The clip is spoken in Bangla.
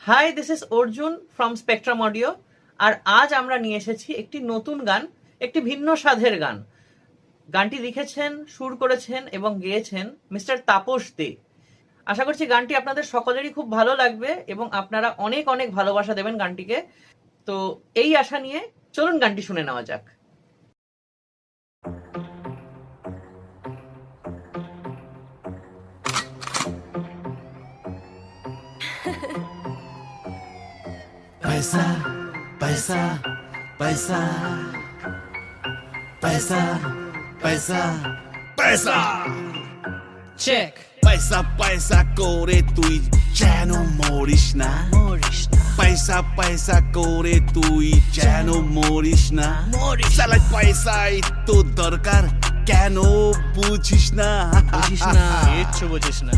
High, this is Arjun from Spectrum Audio. আর আজ আমরা নিয়ে এসেছি একটি নতুন গান, একটি ভিন্ন স্বাদের গান। গানটি লিখেছেন, সুর করেছেন এবং গেয়েছেন মিস্টার তাপস দে। আশা করছি গানটি আপনাদের সকলেরই খুব ভালো লাগবে এবং আপনারা অনেক অনেক ভালোবাসা দেবেন গানটিকে। তো এই আশা নিয়ে চলুন গানটি শুনে নেওয়া যাক। पैसा पैसा पैसा पैसा पैसा पैसा Check. पैसा पैसा করে তুই যেন মরিস না पैसा पैसा করে তুই যেন মরিস না সালা পয়সাই তো দরকার কেন বুঝিস না বুঝিস না কিচ্ছু বুঝিস না